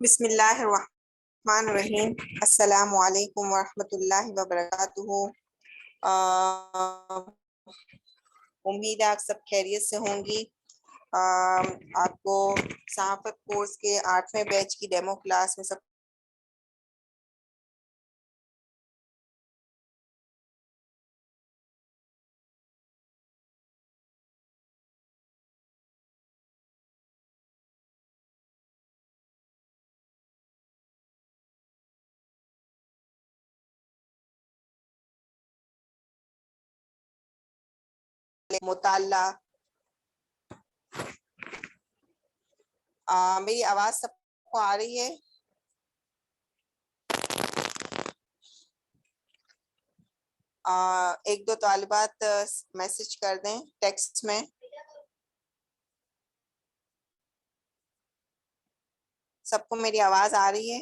بسم اللہ الرحمن الرحیم۔ السلام علیکم ورحمۃ اللہ وبرکاتہ۔ امید ہے آپ سب خیریت سے ہوں گی۔ آپ کو صحافت کورس کے 8ویں بیچ کی ڈیمو کلاس میں سب مطالعہ میری آواز سب کو آ رہی ہے؟ ایک دو طالبات میسج کر دیں ٹیکسٹ میں۔ سب کو میری آواز آ رہی ہے؟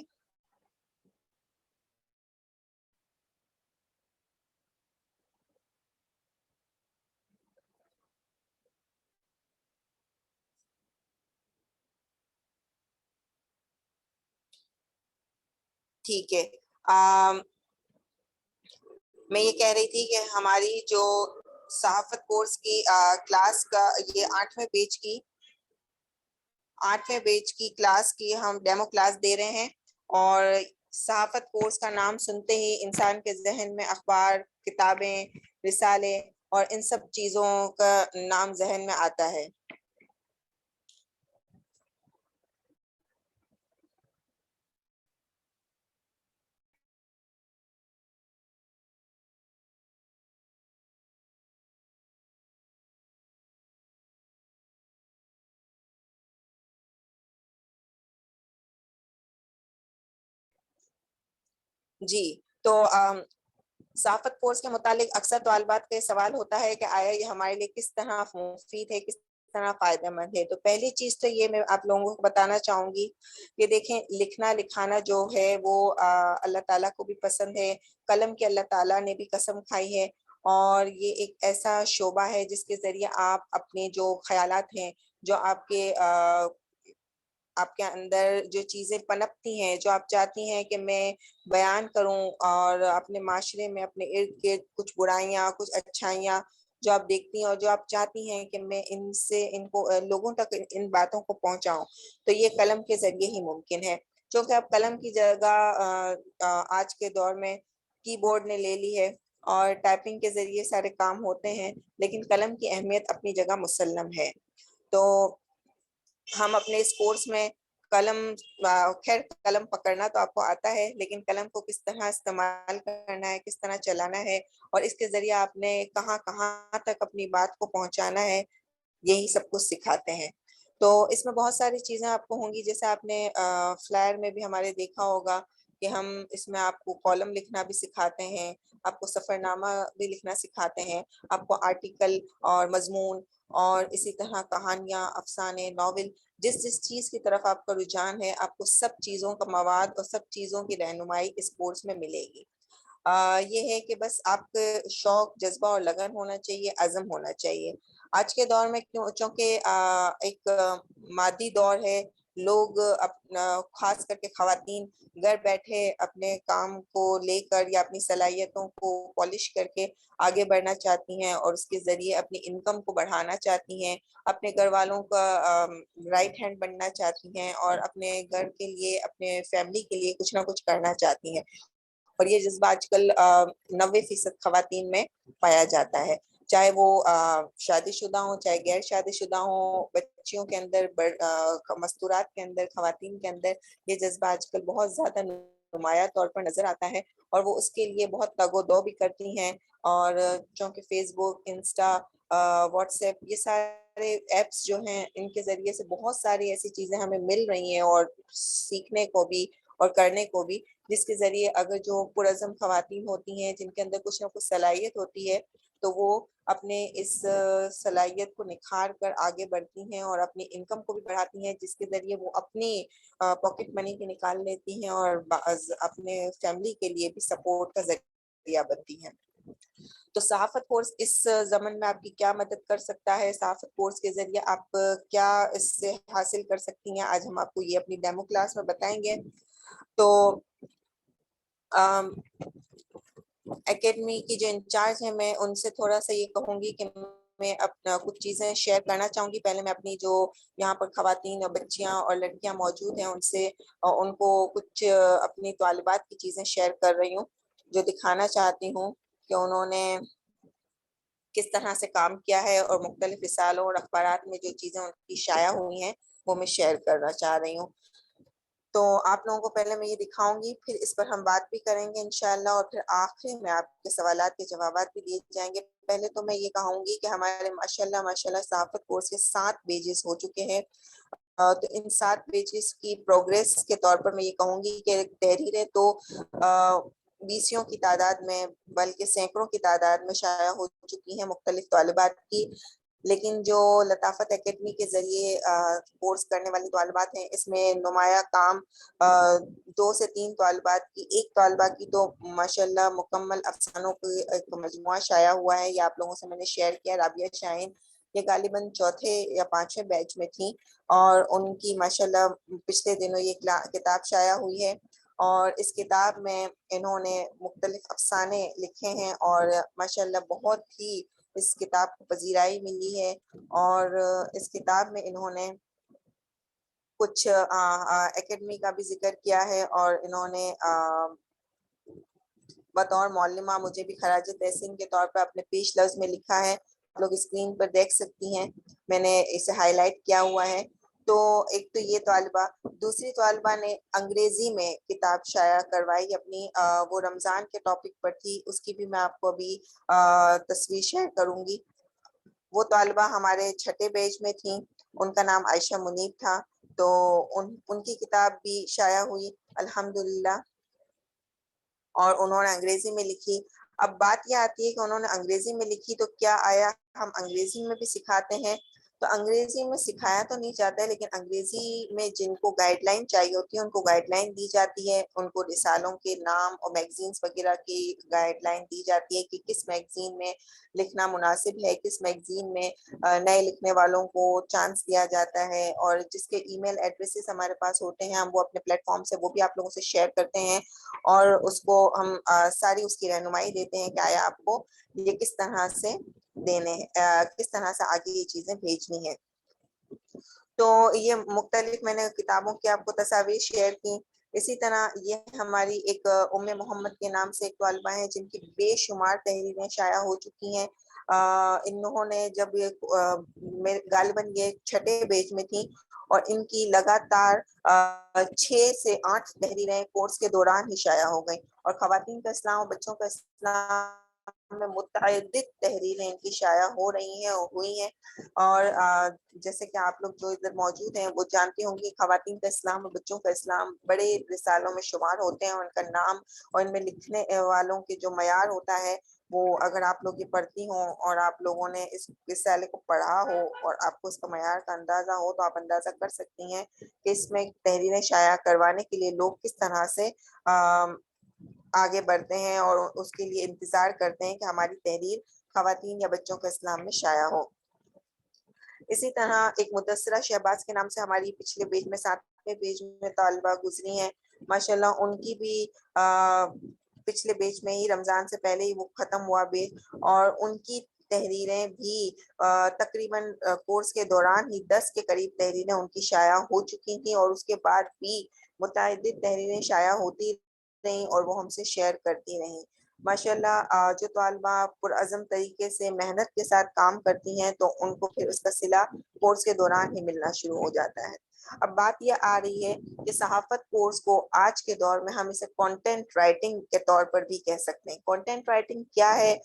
ٹھیک ہے۔ میں یہ کہہ رہی تھی کہ ہماری جو صحافت کورس کی کلاس کا یہ 8ویں بیچ کی کلاس کی ہم ڈیمو کلاس دے رہے ہیں، اور صحافت کورس کا نام سنتے ہی انسان کے ذہن میں اخبار، کتابیں، رسالے اور ان سب چیزوں کا نام ذہن میں آتا ہے۔ جی، تو صحافت کورس کے متعلق اکثر طالبات کا سوال ہوتا ہے کہ آیا یہ ہمارے لیے کس طرح مفید ہے، کس طرح فائدہ مند ہے۔ تو پہلی چیز تو یہ میں آپ لوگوں کو بتانا چاہوں گی کہ دیکھیں، لکھنا لکھانا جو ہے وہ اللہ تعالیٰ کو بھی پسند ہے، قلم کی اللہ تعالیٰ نے بھی قسم کھائی ہے، اور یہ ایک ایسا شعبہ ہے جس کے ذریعے آپ اپنے جو خیالات ہیں، جو آپ کے اندر جو چیزیں پنپتی ہیں، جو آپ چاہتی ہیں کہ میں بیان کروں، اور اپنے معاشرے میں اپنے ارد گرد کچھ برائیاں، کچھ اچھائیاں جو آپ دیکھتی ہیں اور جو آپ چاہتی ہیں کہ میں ان کو لوگوں تک ان باتوں کو پہنچاؤں، تو یہ قلم کے ذریعے ہی ممکن ہے۔ چونکہ اب قلم کی جگہ آج کے دور میں کی بورڈ نے لے لی ہے، اور ٹائپنگ کے ذریعے سارے کام ہوتے ہیں، لیکن قلم کی اہمیت اپنی جگہ مسلم ہے۔ تو ہم اپنے اس کورس میں خیر قلم پکڑنا تو آپ کو آتا ہے، لیکن قلم کو کس طرح استعمال کرنا ہے، کس طرح چلانا ہے، اور اس کے ذریعے آپ نے کہاں کہاں تک اپنی بات کو پہنچانا ہے، یہی سب کچھ سکھاتے ہیں۔ تو اس میں بہت ساری چیزیں آپ کو ہوں گی، جیسے آپ نے فلائر میں بھی ہمارے دیکھا ہوگا کہ ہم اس میں آپ کو کالم لکھنا بھی سکھاتے ہیں، آپ کو سفر نامہ بھی لکھنا سکھاتے ہیں، آپ کو آرٹیکل اور مضمون، اور اسی طرح کہانیاں، افسانے، ناول، جس چیز کی طرف آپ کا رجحان ہے، آپ کو سب چیزوں کا مواد اور سب چیزوں کی رہنمائی اس کورس میں ملے گی۔ یہ ہے کہ بس آپ کے شوق، جذبہ اور لگن ہونا چاہیے، عزم ہونا چاہیے۔ آج کے دور میں چونکہ ایک مادی دور ہے، لوگ اپنا خاص کر کے خواتین گھر بیٹھے اپنے کام کو لے کر یا اپنی صلاحیتوں کو پالش کر کے آگے بڑھنا چاہتی ہیں، اور اس کے ذریعے اپنی انکم کو بڑھانا چاہتی ہیں، اپنے گھر والوں کا رائٹ ہینڈ بننا چاہتی ہیں، اور اپنے گھر کے لیے، اپنے فیملی کے لیے کچھ نہ کچھ کرنا چاہتی ہیں۔ اور یہ جذبہ آج کل 90% خواتین میں پایا جاتا ہے، چاہے وہ شادی شدہ ہوں، چاہے غیر شادی شدہ ہوں، بچیوں کے اندر، مستورات کے اندر، خواتین کے اندر یہ جذبہ آج کل بہت زیادہ نمایاں طور پر نظر آتا ہے، اور وہ اس کے لیے بہت تگ و دو بھی کرتی ہیں۔ اور چونکہ فیس بک، انسٹا، واٹس ایپ، یہ سارے ایپس جو ہیں، ان کے ذریعے سے بہت ساری ایسی چیزیں ہمیں مل رہی ہیں، اور سیکھنے کو بھی اور کرنے کو بھی، جس کے ذریعے اگر جو پرعزم خواتین ہوتی ہیں، جن کے اندر کچھ نہ کچھ صلاحیت ہوتی ہے، تو وہ اپنے اس صلاحیت کو نکھار کر آگے بڑھتی ہیں، اور اپنی انکم کو بھی بڑھاتی ہیں، جس کے ذریعے وہ اپنی پاکٹ منی بھی نکال لیتی ہیں، اور اپنے فیملی کے لیے بھی سپورٹ کا ذریعہ بنتی ہیں۔ تو صحافت کورس اس ضمن میں آپ کی کیا مدد کر سکتا ہے؟ صحافت کورس کے ذریعے آپ کیا اس سے حاصل کر سکتی ہیں؟ آج ہم آپ کو یہ اپنی ڈیمو کلاس میں بتائیں گے۔ تو اکیڈمی کی جو انچارج ہیں، میں ان سے تھوڑا سا یہ کہوں گی کہ میں اپنا کچھ چیزیں شیئر کرنا چاہوں گی۔ پہلے میں اپنی جو یہاں پر خواتین اور بچیاں اور لڑکیاں موجود ہیں ان سے ان کو کچھ اپنی طالبات کی چیزیں شیئر کر رہی ہوں، جو دکھانا چاہتی ہوں کہ انہوں نے کس طرح سے کام کیا ہے، اور مختلف رسالوں اور اخبارات میں جو چیزیں ان کی شائع ہوئی ہیں وہ میں شیئر کرنا چاہ رہی ہوں۔ تو آپ لوگوں کو پہلے میں یہ دکھاؤں گی، پھر اس پر ہم بات بھی کریں گے انشاءاللہ، اور پھر آخر میں آپ کے سوالات کے جوابات بھی دیے جائیں گے۔ پہلے تو میں یہ کہوں گی کہ ہمارے ماشاءاللہ صحافت کورس کے 7 پیجز ہو چکے ہیں۔ تو ان 7 پیجز کی پروگریس کے طور پر میں یہ کہوں گی کہ تحریریں تو بیسیوں کی تعداد میں بلکہ سینکڑوں کی تعداد میں شائع ہو چکی ہیں مختلف طالبات کی، لیکن جو لطافت اکیڈمی کے ذریعے کورس کرنے والی طالبات ہیں، اس میں نمایاں کام 2 سے 3 طالبات کی، ایک طالبہ کی تو ماشاءاللہ مکمل افسانوں کی ایک مجموعہ شائع ہوا ہے، یہ آپ لوگوں سے میں نے شیئر کیا۔ رابعہ شاہین یہ غالباً 4تھے یا 5ویں بیچ میں تھیں، اور ان کی ماشاءاللہ پچھلے دنوں یہ کتاب شائع ہوئی ہے، اور اس کتاب میں انہوں نے مختلف افسانے لکھے ہیں، اور ماشاءاللہ بہت ہی اس کتاب کو پذیرائی ملی ہے، اور اس کتاب میں انہوں نے کچھ اکیڈمی کا بھی ذکر کیا ہے، اور انہوں نے بطور معلمہ مجھے بھی خراج تحسین کے طور پر اپنے پیش لفظ میں لکھا ہے، آپ لوگ اسکرین پر دیکھ سکتی ہیں، میں نے اسے ہائی لائٹ کیا ہوا ہے۔ تو ایک تو یہ طالبہ، دوسری طالبہ نے انگریزی میں کتاب شائع کروائی اپنی، وہ رمضان کے ٹاپک پر تھی، اس کی بھی میں آپ کو ابھی تصویر شیئر کروں گی۔ وہ طالبہ ہمارے 6 بیچ میں تھیں، ان کا نام عائشہ منیب تھا، تو ان کی کتاب بھی شائع ہوئی الحمدللہ، اور انہوں نے انگریزی میں لکھی۔ اب بات یہ آتی ہے کہ انہوں نے انگریزی میں لکھی تو کیا آیا ہم انگریزی میں بھی سکھاتے ہیں؟ تو انگریزی میں سکھایا تو نہیں جاتا ہے، لیکن انگریزی میں جن کو گائیڈ لائن چاہیے ہوتی ہے ان کو گائیڈ لائن دی جاتی ہے، ان کو رسالوں کے نام اور میگزینس وغیرہ کی گائیڈ لائن دی جاتی ہے کہ کس میگزین میں لکھنا مناسب ہے، کس میگزین میں نئے لکھنے والوں کو چانس دیا جاتا ہے، اور جس کے ای میل ایڈریسز ہمارے پاس ہوتے ہیں ہم وہ اپنے پلیٹ فارم سے وہ بھی آپ لوگوں سے شیئر کرتے ہیں، اور اس کو ہم ساری اس کی رہنمائی دیتے ہیں کہ آیا آپ کو یہ کس طرح سے دینے کس طرح سے آگے یہ چیزیں بھیجنی ہے۔ تو یہ مختلف میں نے کتابوں کی آپ کو تصاویر شیئر کی۔ اسی طرح یہ ہماری ایک ام محمد کے نام سے ایک طالبہ ہیں جن کی بے شمار تحریریں شائع ہو چکی ہیں۔ انہوں نے جب غالباً یہ 6 بیچ میں تھیں، اور ان کی لگاتار 6 سے 8 تحریریں کورس کے دوران ہی شائع ہو گئیں، اور خواتین کا اسلام اور بچوں کا اسلام میں متعدد تحریریں ان کی شائع ہو رہی ہیں اور ہوئی ہیں، اور جیسے کہ آپ لوگ جو ادھر موجود ہیں وہ جانتے ہوں گے خواتین کا اسلام اور بچوں کا اسلام بڑے رسالوں میں شمار ہوتے ہیں، ان کا نام اور ان میں لکھنے والوں کے جو معیار ہوتا ہے وہ اگر آپ لوگ یہ پڑھتی ہوں اور آپ لوگوں نے اس رسالے کو پڑھا ہو اور آپ کو اس کا معیار کا اندازہ ہو تو آپ اندازہ کر سکتی ہیں کہ اس میں تحریریں شائع کروانے کے لیے لوگ کس طرح سے آگے بڑھتے ہیں اور اس کے لیے انتظار کرتے ہیں کہ ہماری تحریر خواتین یا بچوں کے اسلام میں شائع ہو۔ اسی طرح ایک مدثرہ شہباز کے نام سے ہماری پچھلے پیج میں 7ویں پیج میں طالبہ گزری ہیں، ماشاءاللہ ان کی بھی پچھلے بیچ میں ہی رمضان سے پہلے ہی وہ ختم ہوا بیچ، اور ان کی تحریریں بھی تقریباً کورس کے دوران ہی 10 کے قریب تحریریں ان کی شائع ہو چکی تھیں، اور اس کے بعد بھی متعدد تحریریں شائع ہوتی رہیں اور وہ ہم سے شیئر کرتی رہیں۔ ماشاءاللہ جو طالبہ پرعزم طریقے سے محنت کے ساتھ کام کرتی ہیں تو ان کو پھر اس کا صلہ کورس کے دوران ہی ملنا شروع ہو جاتا ہے۔ اب بات یہ آ رہی ہے کہ صحافت کورس کو آج کے دور میں ہم اسے کنٹینٹ رائٹنگ کے طور پر بھی کہہ سکتے ہیں۔ کنٹینٹ رائٹنگ کیا ہے؟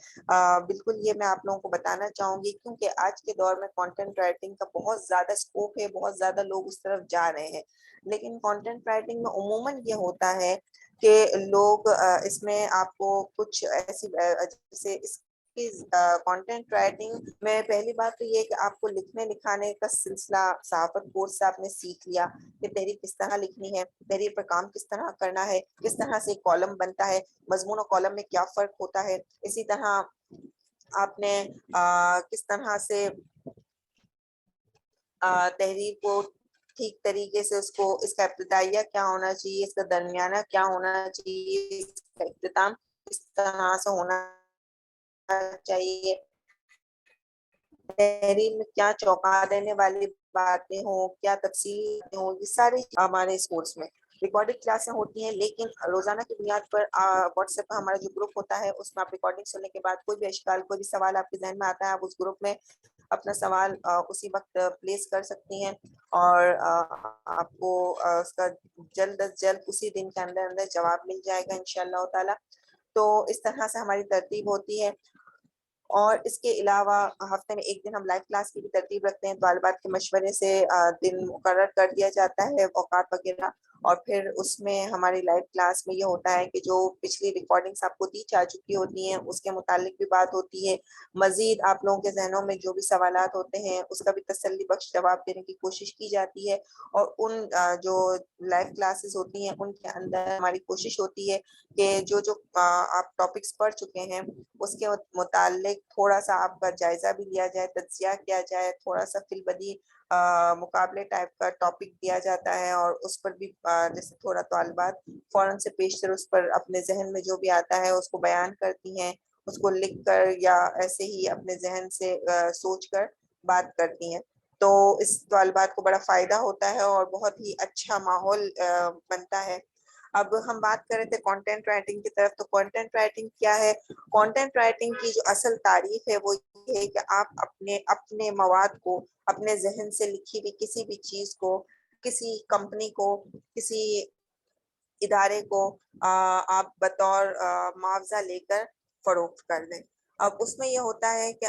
بالکل یہ میں آپ لوگوں کو بتانا چاہوں گی، کیونکہ آج کے دور میں کنٹینٹ رائٹنگ کا بہت زیادہ اسکوپ ہے، بہت زیادہ لوگ اس طرف جا رہے ہیں، لیکن کنٹینٹ رائٹنگ میں عموماً یہ ہوتا ہے کہ لوگ اس میں آپ کو کچھ ایسی جیسے کہ کنٹینٹ رائٹنگ میں پہلی بات تو یہ کہ آپ کو لکھنے لکھانے کا سلسلہ صحافت کورس سے آپ نے سیکھ لیا کہ تحریر کس طرح لکھنی ہے، تحریر پر کام کس طرح کرنا ہے، کس طرح سے کالم بنتا ہے، مضمون اور کالم میں کیا فرق ہوتا ہے. اسی طرح آپ نے کس طرح سے تحریر کو ٹھیک طریقے سے اس کا ابتدائیہ کیا ہونا چاہیے، اس کا درمیانہ کیا ہونا چاہیے، اس کا اختتام کس طرح سے ہونا چاہیے، تحریر میں کیا چونکا دینے والی باتیں ہوں، کیا تفصیل ہوں، یہ ساری ہمارے اس کورس میں ریکارڈنگ کلاسیں ہوتی ہیں. لیکن روزانہ کی بنیاد پر واٹس ایپ کا ہمارا جو گروپ ہوتا ہے اس میں آپ ریکارڈنگ سننے کے بعد کوئی بھی اشکال، کوئی بھی سوال آپ کے ذہن میں آتا ہے، آپ اس گروپ میں اپنا سوال اسی وقت پلیس کر سکتی ہیں اور آپ کو اس کا جلد از جلد اسی دن کے اندر اندر جواب مل جائے گا انشاءاللہ تعالی. تو اس طرح سے ہماری ترتیب ہوتی ہے. اور اس کے علاوہ ہفتے میں ایک دن ہم لائیو کلاس کی بھی ترتیب رکھتے ہیں. طالبات کے مشورے سے دن مقرر کر دیا جاتا ہے، اوقات وغیرہ، اور پھر اس میں ہماری لائیو کلاس میں یہ ہوتا ہے کہ جو پچھلی ریکارڈنگز آپ کو دی جا چکی ہوتی ہیں اس کے متعلق بھی بات ہوتی ہے. مزید آپ لوگوں کے ذہنوں میں جو بھی سوالات ہوتے ہیں اس کا بھی تسلی بخش جواب دینے کی کوشش کی جاتی ہے. اور ان جو لائیو کلاسز ہوتی ہیں ان کے اندر ہماری کوشش ہوتی ہے کہ جو آپ ٹاپکس پڑھ چکے ہیں اس کے متعلق تھوڑا سا آپ کا جائزہ بھی لیا جائے، تجزیہ کیا جائے، تھوڑا سا فی البدی مقابلے ٹائپ کا ٹاپک دیا جاتا ہے اور اس پر بھی جیسے تھوڑا طالبات فوراً سے پیشتر اس پر اپنے ذہن میں جو بھی آتا ہے اس کو بیان کرتی ہیں، اس کو لکھ کر یا ایسے ہی اپنے ذہن سے سوچ کر بات کرتی ہیں. تو اس طالبات کو بڑا فائدہ ہوتا ہے اور بہت ہی اچھا ماحول بنتا ہے. اب ہم بات کر رہے تھے کنٹینٹ رائٹنگ کی طرف. تو کنٹینٹ رائٹنگ کیا ہے؟ کنٹینٹ رائٹنگ کی جو اصل تعریف ہے وہ یہ ہے کہ آپ اپنے مواد کو اپنے ذہن سے لکھی ہوئی کسی بھی چیز کو، کسی کمپنی کو، کسی ادارے کو آپ بطور معاوضہ لے کر فروخت کر دیں. اب اس میں یہ ہوتا ہے کہ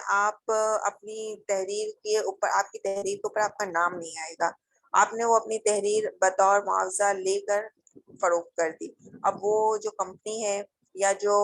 آپ اپنی تحریر کے اوپر، آپ کی تحریر کے اوپر آپ کا نام نہیں آئے گا. آپ نے وہ اپنی تحریر بطور معاوضہ لے کر فروخت کر دی. اب وہ جو کمپنی ہے یا جو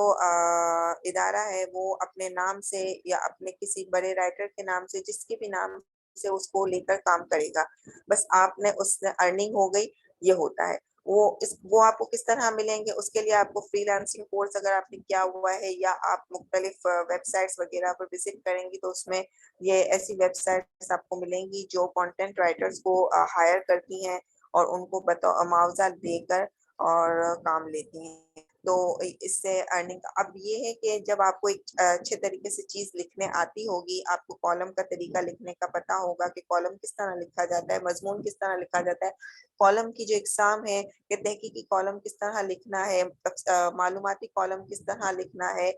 ادارہ ہے وہ اپنے نام سے یا اپنے کسی بڑے رائٹر کے نام سے، جس کے بھی نام سے اس کو لے کر کام کرے گا. بس آپ نے اس سے ارننگ ہو گئی، یہ ہوتا ہے. وہ آپ کو کس طرح ملیں گے؟ اس کے لیے آپ کو فری لانسنگ کورس اگر آپ نے کیا ہوا ہے یا آپ مختلف ویب سائٹس وغیرہ پر وزٹ کریں گی تو اس میں یہ ایسی ویب سائٹس آپ کو ملیں گی جو کنٹینٹ رائٹرز کو ہائر کرتی ہیں اور ان کو معاوضہ دے کر اور کام لیتی ہیں. تو اس سے ارننگ. اب یہ ہے کہ جب آپ کو ایک اچھے طریقے سے چیز لکھنے آتی ہوگی، آپ کو کالم کا طریقہ لکھنے کا پتہ ہوگا کہ کالم کس طرح لکھا جاتا ہے، مضمون کس طرح لکھا جاتا ہے، کالم کی جو اقسام ہے کہ تحقیقی کالم کس طرح لکھنا ہے، معلوماتی کالم کس طرح لکھنا ہے،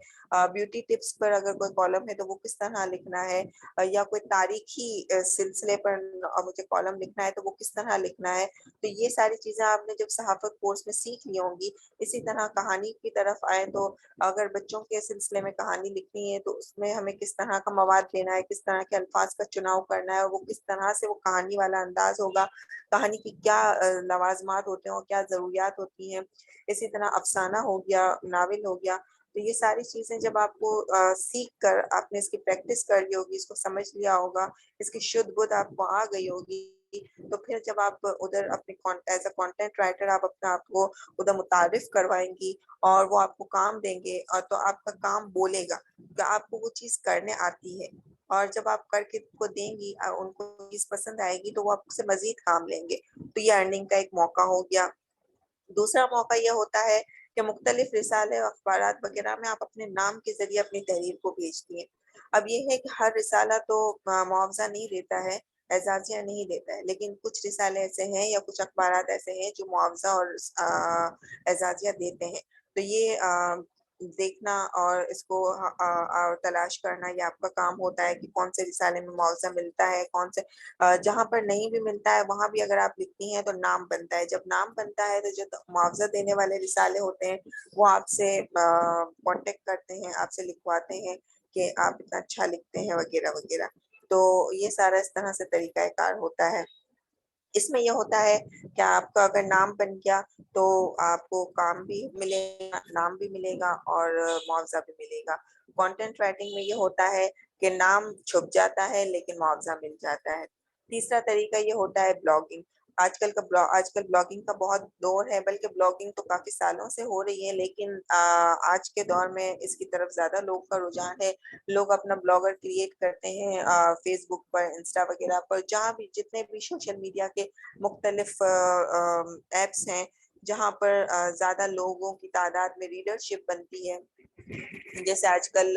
بیوٹی ٹپس پر اگر کوئی کالم ہے تو وہ کس طرح لکھنا ہے، یا کوئی تاریخی سلسلے پر مجھے کالم لکھنا ہے تو وہ کس طرح لکھنا ہے. تو یہ ساری چیزیں آپ نے جب صحافت کورس میں سیکھ لی ہوں گی. اسی طرح کہانی کی طرف آئے تو اگر بچوں کے سلسلے میں کہانی لکھنی ہے تو اس میں ہمیں کس طرح کا مواد دینا ہے، کس طرح کے الفاظ کا چناؤ کرنا ہے اور وہ کس طرح سے وہ کہانی والا انداز ہوگا، کہانی کی کیا لوازمات ہوتے ہیں اور کیا ضروریات ہوتی ہیں. اسی طرح افسانہ ہو گیا، ناول ہو گیا. تو یہ ساری چیزیں جب آپ کو سیکھ کر آپ نے اس کی پریکٹس کر لی ہوگی، اس کو سمجھ لیا ہوگا، اس کی شدھ بدھ آپ کو آ گئی ہوگی، تو پھر جب آپ ادھر اپنے ایز اے کنٹینٹ رائٹر آپ اپنے آپ کو ادھر متعارف کروائیں گی اور وہ آپ کو کام دیں گے اور تو آپ کا کام بولے گا کہ آپ کو وہ چیز کرنے آتی ہے. اور جب آپ کر کے کو دیں گی، ان کو چیز پسند آئے گی تو وہ آپ سے مزید کام لیں گے. تو یہ ارننگ کا ایک موقع ہو گیا. دوسرا موقع یہ ہوتا ہے کہ مختلف رسالے، اخبارات وغیرہ میں آپ اپنے نام کے ذریعے اپنی تحریر کو بھیجتی ہیں. اب یہ ہے کہ ہر رسالہ تو معاوضہ نہیں دیتا ہے، اعزازیہ نہیں دیتا ہے، لیکن کچھ رسالے ایسے ہیں یا کچھ اخبارات ایسے ہیں جو معاوضہ اور اعزازیہ دیتے ہیں. تو یہ دیکھنا اور اس کو تلاش کرنا یہ آپ کا کام ہوتا ہے کہ کون سے رسالے میں معاوضہ ملتا ہے، کون سے جہاں پر نہیں بھی ملتا ہے وہاں بھی اگر آپ لکھتی ہیں تو نام بنتا ہے. جب نام بنتا ہے تو جو معاوضہ دینے والے رسالے ہوتے ہیں وہ آپ سے کانٹیکٹ کرتے ہیں، آپ سے لکھواتے ہیں کہ آپ اتنا اچھا لکھتے ہیں وغیرہ وغیرہ. تو یہ سارا اس طرح سے طریقہ کار ہوتا ہے. اس میں یہ ہوتا ہے کہ آپ کا اگر نام بن گیا تو آپ کو کام بھی ملے گا، نام بھی ملے گا اور معاوضہ بھی ملے گا۔ کانٹینٹ رائٹنگ میں یہ ہوتا ہے کہ نام چھپ جاتا ہے لیکن معاوضہ مل جاتا ہے۔ تیسرا طریقہ یہ ہوتا ہے بلاگنگ۔ آج کل بلاگنگ کا بہت دور ہے، بلکہ بلاگنگ تو کافی سالوں سے ہو رہی ہے، لیکن آج کے دور میں اس کی طرف زیادہ لوگ کا رجحان ہے۔ لوگ اپنا بلاگر کریٹ کرتے ہیں فیس بک پر، انسٹا وغیرہ پر، جہاں بھی جتنے بھی سوشل میڈیا کے مختلف ایپس ہیں جہاں پر زیادہ لوگوں کی تعداد میں ریڈرشپ بنتی ہے۔ جیسے آج کل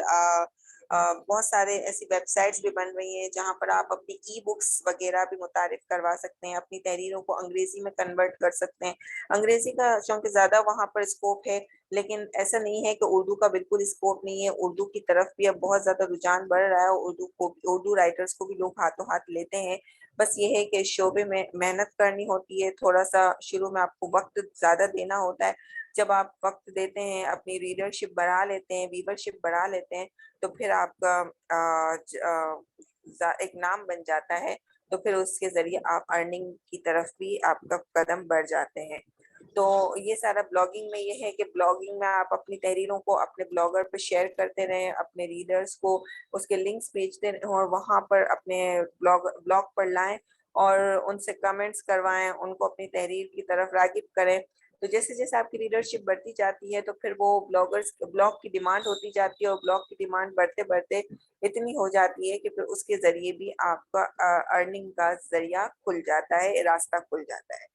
بہت سارے ایسی ویب سائٹس بھی بن رہی ہیں جہاں پر آپ اپنی ای بکس وغیرہ بھی متعارف کروا سکتے ہیں، اپنی تحریروں کو انگریزی میں کنورٹ کر سکتے ہیں۔ انگریزی کا چونکہ زیادہ وہاں پر اسکوپ ہے، لیکن ایسا نہیں ہے کہ اردو کا بالکل اسکوپ نہیں ہے۔ اردو کی طرف بھی اب بہت زیادہ رجحان بڑھ رہا ہے، اردو رائٹرز کو بھی لوگ ہاتھوں ہاتھ لیتے ہیں۔ بس یہ ہے کہ اس شعبے میں محنت کرنی ہوتی ہے، تھوڑا سا شروع میں آپ کو وقت زیادہ دینا ہوتا ہے۔ جب آپ وقت دیتے ہیں، اپنی ریڈرشپ بڑھا لیتے ہیں، ویورشپ بڑھا لیتے ہیں، تو پھر آپ کا ایک نام بن جاتا ہے، تو پھر اس کے ذریعے آپ ارننگ کی طرف بھی آپ کا قدم بڑھ جاتے ہیں۔ تو یہ سارا بلاگنگ میں یہ ہے کہ بلاگنگ میں آپ اپنی تحریروں کو اپنے بلاگر پہ شیئر کرتے رہیں، اپنے ریڈرز کو اس کے لنکس بھیجتے رہیں اور وہاں پر اپنے بلاگ پر لائیں اور ان سے کمنٹس کروائیں، ان کو اپنی تحریر کی طرف راغب کریں۔ تو جیسے جیسے آپ کی ریڈرشپ بڑھتی جاتی ہے تو پھر وہ بلاگ کی ڈیمانڈ ہوتی جاتی ہے، اور بلاگ کی ڈیمانڈ بڑھتے بڑھتے اتنی ہو جاتی ہے کہ پھر اس کے ذریعے بھی آپ کا ارننگ کا ذریعہ کھل جاتا ہے، راستہ کھل جاتا ہے۔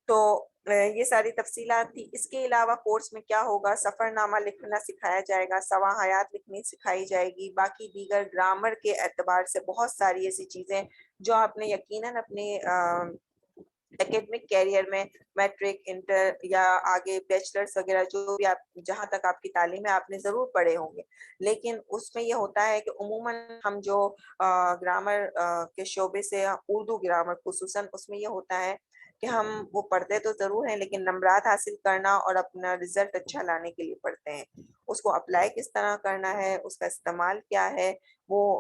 تو یہ ساری تفصیلات تھی۔ اس کے علاوہ کورس میں کیا ہوگا، سفر نامہ لکھنا سکھایا جائے گا، سوانح لکھنی سکھائی جائے گی، باقی دیگر گرامر کے اعتبار سے بہت ساری ایسی چیزیں جو آپ نے یقیناً اپنے اکیڈمک کیریئر میں میٹرک، انٹر یا آگے بیچلرز وغیرہ جو بھی آپ جہاں تک آپ کی تعلیم ہے آپ نے ضرور پڑھے ہوں گے، لیکن اس میں یہ ہوتا ہے کہ عموماً ہم جو گرامر کے شعبے سے، اردو گرامر خصوصاً، اس میں یہ ہوتا ہے کہ ہم وہ پڑھتے تو ضرور ہیں لیکن نمبرات حاصل کرنا اور اپنا رزلٹ اچھا لانے کے لیے پڑھتے ہیں۔ اس کو اپلائی کس طرح کرنا ہے، اس کا استعمال کیا ہے، وہ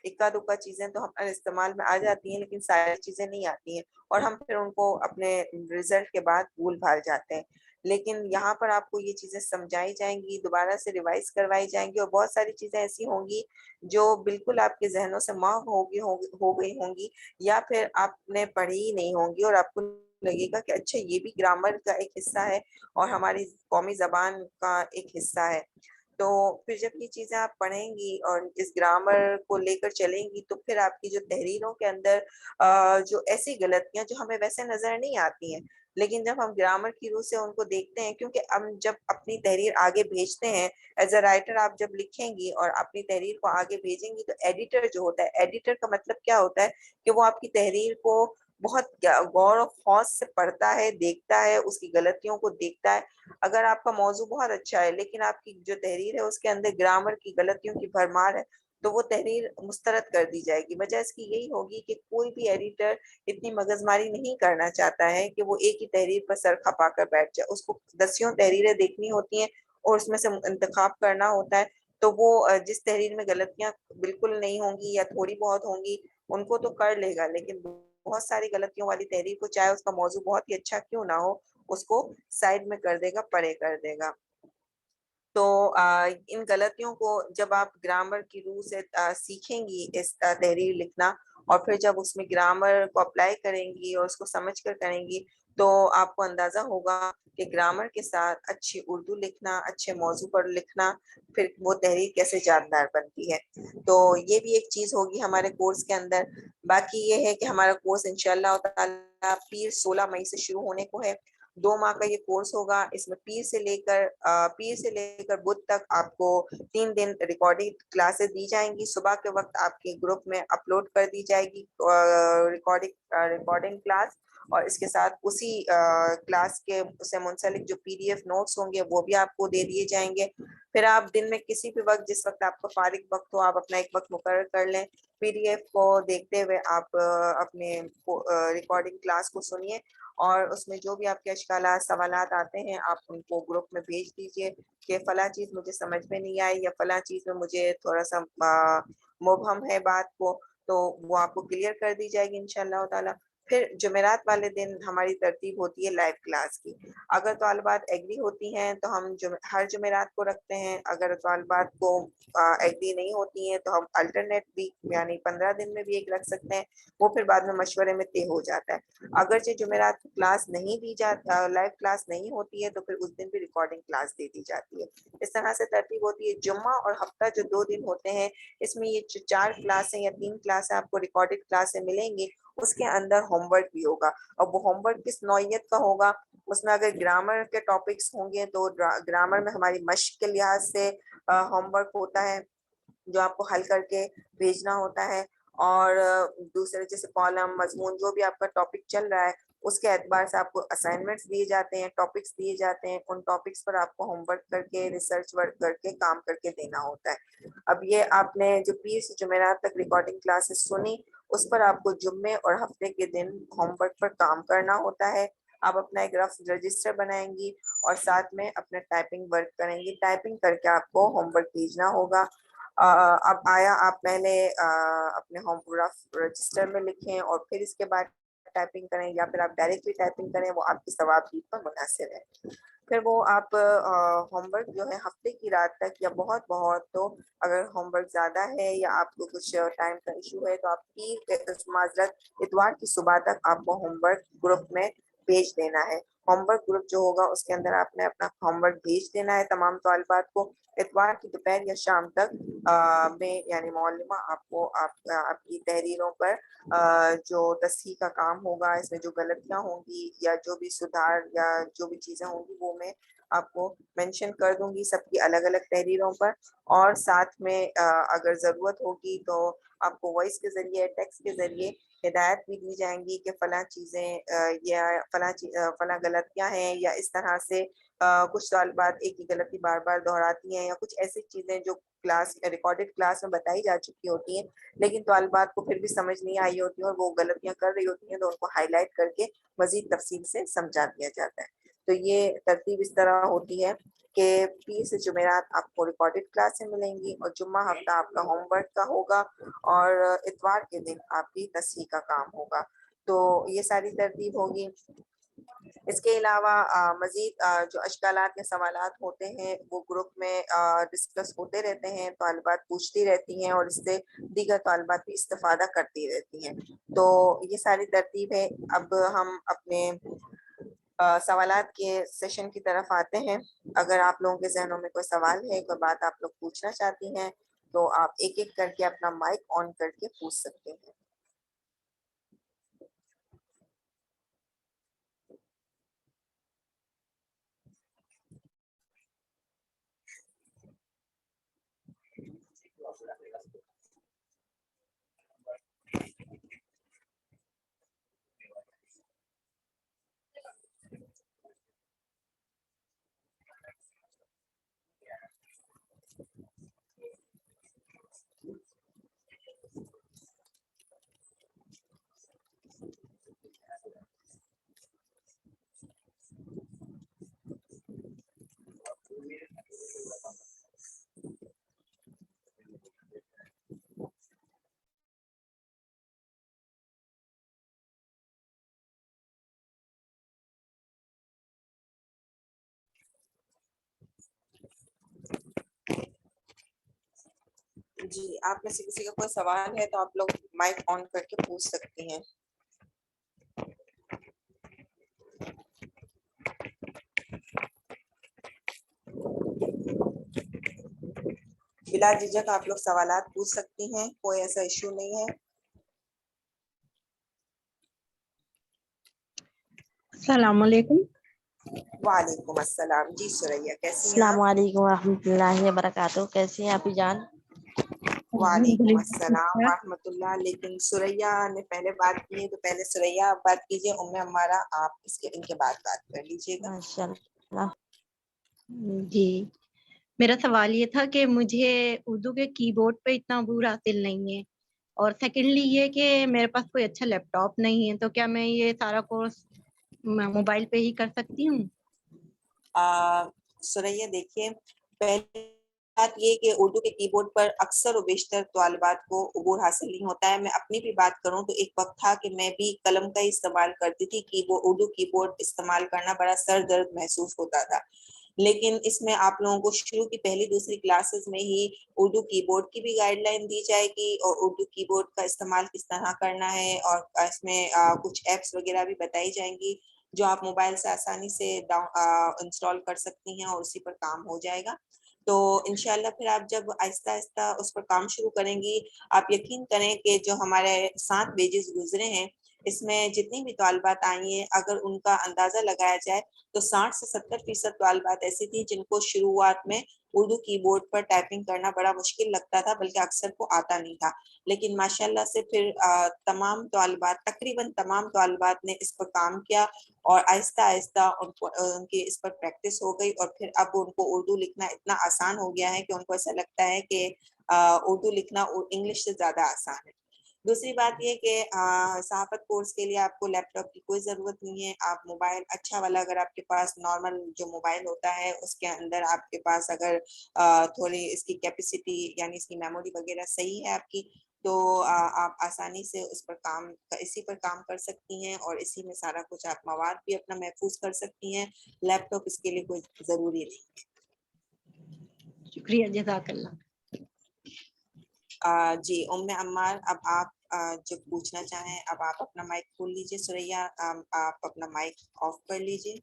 اکا دکا چیزیں تو ہمارے استعمال میں آ جاتی ہیں لیکن ساری چیزیں نہیں آتی ہیں، اور ہم پھر ان کو اپنے رزلٹ کے بعد بھول بھال جاتے ہیں۔ لیکن یہاں پر آپ کو یہ چیزیں سمجھائی جائیں گی، دوبارہ سے ریوائز کروائی جائیں گی، اور بہت ساری چیزیں ایسی ہوں گی جو بالکل آپ کے ذہنوں سے محو ہو گئی ہوں گی، یا پھر آپ نے پڑھی ہی نہیں ہوں گی اور آپ کو لگے گا کہ اچھا یہ بھی گرامر کا ایک حصہ ہے اور ہماری قومی زبان کا ایک حصہ ہے۔ تو پھر جب یہ چیزیں آپ پڑھیں گی اور اس گرامر کو لے کر چلیں گی تو پھر آپ کی جو تحریروں کے اندر جو ایسی غلطیاں جو ہمیں ویسے نظر نہیں آتی ہیں، لیکن جب ہم گرامر کی روح سے ان کو دیکھتے ہیں، کیونکہ ہم جب اپنی تحریر آگے بھیجتے ہیں ایز اے رائٹر، آپ جب لکھیں گی اور اپنی تحریر کو آگے بھیجیں گی تو ایڈیٹر جو ہوتا ہے، ایڈیٹر کا مطلب کیا ہوتا ہے کہ وہ آپ کی تحریر کو بہت غور و خوض سے پڑھتا ہے، دیکھتا ہے، اس کی غلطیوں کو دیکھتا ہے۔ اگر آپ کا موضوع بہت اچھا ہے لیکن آپ کی جو تحریر ہے اس کے اندر گرامر کی غلطیوں کی بھرمار ہے تو وہ تحریر مسترد کر دی جائے گی۔ وجہ اس کی یہی ہوگی کہ کوئی بھی ایڈیٹر اتنی مغز ماری نہیں کرنا چاہتا ہے کہ وہ ایک ہی تحریر پر سر کھپا کر بیٹھ جائے، اس کو دسیوں تحریریں دیکھنی ہوتی ہیں اور اس میں سے انتخاب کرنا ہوتا ہے۔ تو وہ جس تحریر میں غلطیاں بالکل نہیں ہوں گی یا تھوڑی بہت ہوں گی ان کو تو کر لے گا، لیکن بہت ساری غلطیوں والی تحریر کو چاہے اس کا موضوع بہت ہی اچھا کیوں نہ ہو اس کو سائڈ میں کر دے گا، پرے کر دے گا۔ تو ان غلطیوں کو جب آپ گرامر کی روح سے سیکھیں گی اس تحریر لکھنا، اور پھر جب اس میں گرامر کو اپلائی کریں گی اور اس کو سمجھ کر کریں گی تو آپ کو اندازہ ہوگا کہ گرامر کے ساتھ اچھی اردو لکھنا، اچھے موضوع پر لکھنا، پھر وہ تحریر کیسے جاندار بنتی ہے۔ تو یہ بھی ایک چیز ہوگی ہمارے کورس کے اندر۔ باقی یہ ہے کہ ہمارا کورس انشاءاللہ تعالی پیر 16 مئی سے شروع ہونے کو ہے۔ 2 ماہ کا یہ کورس ہوگا۔ اس میں پیر سے لے کر بدھ تک آپ کو 3 دن ریکارڈنگ کلاسز دی جائیں گی۔ صبح کے وقت آپ کے گروپ میں اپلوڈ کر دی جائے گی ریکارڈنگ کلاس، اور اس کے ساتھ اسی کلاس کے سے منسلک جو PDF نوٹس ہوں گے وہ بھی آپ کو دے دیے جائیں گے۔ پھر آپ دن میں کسی بھی وقت، جس وقت آپ کا فارغ وقت ہو، آپ اپنا ایک وقت مقرر کر لیں، PDF کو دیکھتے ہوئے آپ اپنے ریکارڈنگ کلاس کو سنیے، اور اس میں جو بھی آپ کے اشکالات، سوالات آتے ہیں آپ ان کو گروپ میں بھیج دیجئے کہ فلاں چیز مجھے سمجھ میں نہیں آئی یا فلاں چیز میں مجھے تھوڑا سا مبہم ہے بات کو، تو وہ آپ کو کلیئر کر دی جائے گی انشاءاللہ تعالی۔ پھر جمعرات والے دن ہماری ترتیب ہوتی ہے لائیو کلاس کی. اگر طالبات ایگری ہوتی ہیں تو ہم ہر جمعرات کو رکھتے ہیں. اگر طالبات کو ایگری نہیں ہوتی ہیں تو ہم الٹرنیٹ ویک یعنی 15 دن میں بھی ایک رکھ سکتے ہیں. وہ پھر بعد میں مشورے میں طے ہو جاتا ہے. اگرچہ جمعرات کو کلاس نہیں دی لائیو کلاس نہیں ہوتی ہے تو پھر اس دن بھی ریکارڈنگ کلاس دے دی جاتی ہے. اس طرح سے ترتیب ہوتی ہے. جمعہ اور ہفتہ جو 2 دن ہوتے ہیں اس میں یہ 4 کلاسیں یا 3 کلاسیں آپ کو ریکارڈڈ کلاسیں ملیں گی. اس کے اندر ہوم ورک بھی ہوگا. اور وہ ہوم ورک کس نوعیت کا ہوگا؟ اس میں اگر گرامر کے ٹاپکس ہوں گے تو گرامر میں ہماری مشق کے لحاظ سے ہوم ورک ہوتا ہے جو آپ کو حل کر کے بھیجنا ہوتا ہے. اور دوسرے جیسے کالم مضمون جو بھی آپ کا ٹاپک چل رہا ہے اس کے اعتبار سے آپ کو اسائنمنٹس دیے جاتے ہیں, ٹاپکس دیے جاتے ہیں. ان ٹاپکس پر آپ کو ہوم ورک کر کے ریسرچ ورک کر کے کام کر کے دینا ہوتا ہے. اب یہ آپ نے جو 20 جمعرات تک ریکارڈنگ کلاسز سنی اس پر آپ کو جمعے اور ہفتے کے دن ہوم ورک پر کام کرنا ہوتا ہے. آپ اپنا ایک رف رجسٹر بنائیں گی اور ساتھ میں اپنا ٹائپنگ ورک کریں گی. ٹائپنگ کر کے آپ کو ہوم ورک بھیجنا ہوگا. اب آیا آپ پہلے اپنے ہوم رف رجسٹر میں لکھیں اور پھر اس کے بعد ٹائپنگ کریں, یا پھر آپ ڈائریکٹلی ٹائپنگ کریں, وہ آپ کی ثواب پر منحصر ہے. پھر وہ آپ ہوم ورک جو ہے ہفتے کی رات تک یا بہت تو اگر ہوم ورک زیادہ ہے یا آپ کو کچھ ٹائم کا ایشو ہے تو آپ معذرت اتوار کی صبح تک آپ کو ہوم ورک گروپ میں بھیج دینا ہے. ہوم ورک گروپ جو ہوگا اس کے اندر آپ نے اپنا ہوم ورک بھیج دینا ہے تمام طالبات کو. اتوار کی دوپہر یا شام تک میں یعنی معلمہ آپ کو آپ کی تحریروں پر جو تصحیح کا کام ہوگا, اس میں جو غلطیاں ہوں گی یا جو بھی سدھار یا جو بھی چیزیں ہوں گی وہ میں آپ کو مینشن کر دوں گی سب کی الگ الگ تحریروں پر. اور ساتھ میں اگر ضرورت ہوگی تو آپ کو وائس کے ذریعے ٹیکسٹ کے ذریعے ہدایت بھی دی جائیں گی کہ فلاں چیزیں یا فلاں غلطیاں ہیں, یا اس طرح سے کچھ طالبات ایک ہی غلطی بار بار دہراتی ہیں, یا کچھ ایسی چیزیں جو کلاس ریکارڈڈ کلاس میں بتائی جا چکی ہوتی ہیں لیکن طالبات کو پھر بھی سمجھ نہیں آئی ہوتی ہیں اور وہ غلطیاں کر رہی ہوتی ہیں تو ان کو ہائی لائٹ کر کے مزید تفصیل سے سمجھا دیا جاتا ہے. تو یہ ترتیب اس طرح ہوتی ہے کہ 20 جمعرات آپ کو ریکارڈڈ کلاسیں ملیں گی اور جمعہ ہفتہ آپ کا ہوم ورک کا ہوگا اور اتوار کے دن آپ کی تصحیح کا کام ہوگا. تو یہ ساری ترتیب ہوگی. اس کے علاوہ مزید جو اشکالات یا سوالات ہوتے ہیں وہ گروپ میں ڈسکس ہوتے رہتے ہیں, طالبات پوچھتی رہتی ہیں اور اس سے دیگر طالبات بھی استفادہ کرتی رہتی ہیں. تو یہ ساری ترتیب ہے. اب ہم اپنے سوالات کے سیشن کی طرف آتے ہیں. اگر آپ لوگوں کے ذہنوں میں کوئی سوال ہے, کوئی بات آپ لوگ پوچھنا چاہتی ہیں تو آپ ایک ایک کر کے اپنا مائک آن کر کے پوچھ سکتے ہیں. جی, آپ میں سے کسی کا کوئی سوال ہے تو آپ لوگ مائک آن کر کے پوچھ سکتے ہیں. بلا جھجک آپ لوگ سوالات پوچھ سکتی ہیں, کوئی ایسا ایشو نہیں ہے. السلام علیکم. وعلیکم السلام. جی سریا, کیسی ہیں السلام آپ؟ علیکم ورحمۃ اللہ وبرکاتہ. کیسی ہیں آپ جان؟ وعلیکم السلام ورحمۃ اللہ. لیکن سریا نے پہلے بات کی ہے تو پہلے سریا آپ بات کیجیے, ہمارا آپ ان کے بعد بات کر لیجیے گا. ماشاء اللہ. جی, میرا سوال یہ تھا کہ مجھے اردو کے کی بورڈ پہ اتنا عبور حاصل نہیں ہے, اور سیکنڈلی یہ کہ میرے پاس کوئی اچھا لیپ ٹاپ نہیں ہے, تو کیا میں یہ سارا کورس موبائل پہ ہی کر سکتی ہوں؟ سریا دیکھیے, پہلے بات یہ کہ اردو کے کی بورڈ پر اکثر و بیشتر طالبات کو عبور حاصل نہیں ہوتا ہے. میں اپنی بھی بات کروں تو ایک وقت تھا کہ میں بھی قلم کا ہی استعمال کرتی تھی. اردو کی بورڈ استعمال کرنا بڑا سر درد محسوس ہوتا تھا، لیکن اس میں آپ لوگوں کو شروع کی پہلی دوسری کلاسز میں ہی اردو کی بورڈ کی بھی گائیڈ لائن دی جائے گی اور اردو کی بورڈ کا استعمال کس طرح کرنا ہے، اور اس میں کچھ ایپس وغیرہ بھی بتائی جائیں گی جو آپ موبائل سے آسانی سے انسٹال کر سکتی ہیں اور اسی پر کام ہو جائے گا. تو انشاءاللہ پھر آپ جب آہستہ آہستہ اس پر کام شروع کریں گی، آپ یقین کریں کہ جو ہمارے 7 پیجز گزرے ہیں اس میں جتنی بھی طالبات آئی ہیں اگر ان کا اندازہ لگایا جائے تو 60 سے 70% طالبات ایسی تھیں جن کو شروعات میں اردو کی بورڈ پر ٹائپنگ کرنا بڑا مشکل لگتا تھا، بلکہ اکثر کو آتا نہیں تھا. لیکن ماشاءاللہ سے پھر تمام طالبات، تقریباً تمام طالبات نے اس پر کام کیا اور آہستہ آہستہ ان کی اس پر پریکٹس ہو گئی، اور پھر اب ان کو اردو لکھنا اتنا آسان ہو گیا ہے کہ ان کو ایسا لگتا ہے کہ اردو لکھنا انگلش سے زیادہ آسان ہے. دوسری بات یہ کہ صحافت کورس کے لیے آپ کو لیپ ٹاپ کی کوئی ضرورت نہیں ہے. آپ موبائل اچھا والا اگر آپ کے پاس نارمل جو موبائل ہوتا ہے اس کے اندر آپ کے پاس اگر تھوڑی اس کی کیپیسٹی یعنی اس کی میموری وغیرہ صحیح ہے آپ کی، تو آپ آسانی سے اس پر اسی پر کام کر سکتی ہیں اور اسی میں سارا کچھ آپ مواد بھی اپنا محفوظ کر سکتی ہیں. لیپ ٹاپ اس کے لیے کوئی ضروری نہیں. شکریہ، جزاک اللہ. جی ام عمار، اب آپ جو پوچھنا چاہیں اب آپ اپنا مائک کھول لیجئے. سوریا آپ اپنا مائک آف کر لیجئے.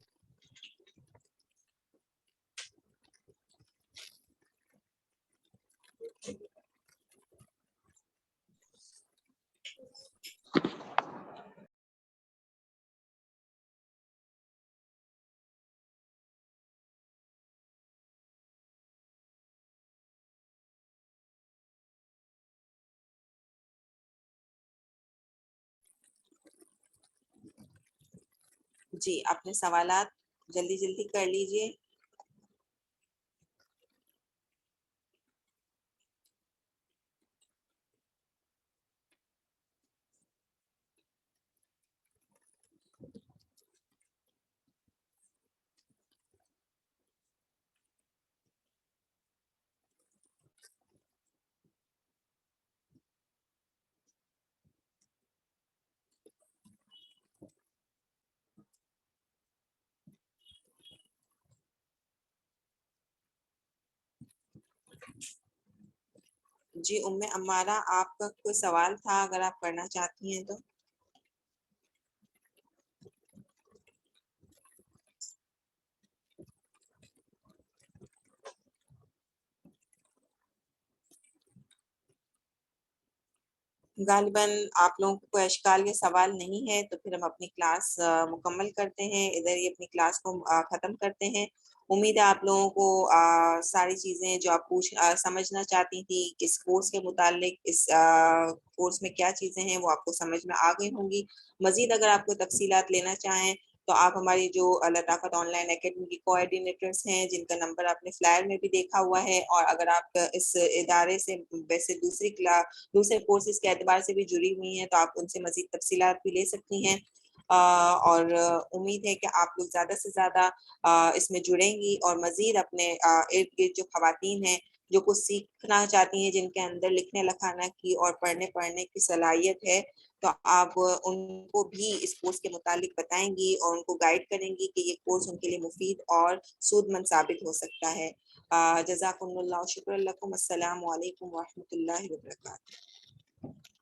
جی اپنے سوالات جلدی جلدی کر لیجئے. جی ام عمارہ، آپ کا کوئی سوال تھا اگر آپ کرنا چاہتی ہیں تو؟ غالباً آپ لوگوں کو کوئی اشکال یا سوال نہیں ہے تو پھر ہم اپنی کلاس مکمل کرتے ہیں، ادھر ہی اپنی کلاس کو ختم کرتے ہیں. امید ہے آپ لوگوں کو ساری چیزیں جو آپ سمجھنا چاہتی تھی اس کورس کے متعلق، اس کورس میں کیا چیزیں ہیں وہ آپ کو سمجھ میں آ گئی ہوں گی. مزید اگر آپ کو تفصیلات لینا چاہیں تو آپ ہماری جو لطافت آن لائن اکیڈمی کی کوآرڈینیٹرز ہیں جن کا نمبر آپ نے فلائر میں بھی دیکھا ہوا ہے، اور اگر آپ اس ادارے سے ویسے دوسرے کورسز کے اعتبار سے بھی جڑی ہوئی ہیں تو آپ ان سے مزید تفصیلات بھی لے سکتی ہیں. اور امید ہے کہ آپ لوگ زیادہ سے زیادہ اس میں جڑیں گی اور مزید اپنے ارد گرد جو خواتین ہیں جو کچھ سیکھنا چاہتی ہیں، جن کے اندر لکھنے لکھانا کی اور پڑھنے کی صلاحیت ہے، تو آپ ان کو بھی اس کورس کے متعلق بتائیں گی اور ان کو گائیڈ کریں گی کہ یہ کورس ان کے لیے مفید اور سود مند ثابت ہو سکتا ہے. جزاکم اللہ، شکر لکم. السلام علیکم ورحمۃ اللہ وبرکاتہ.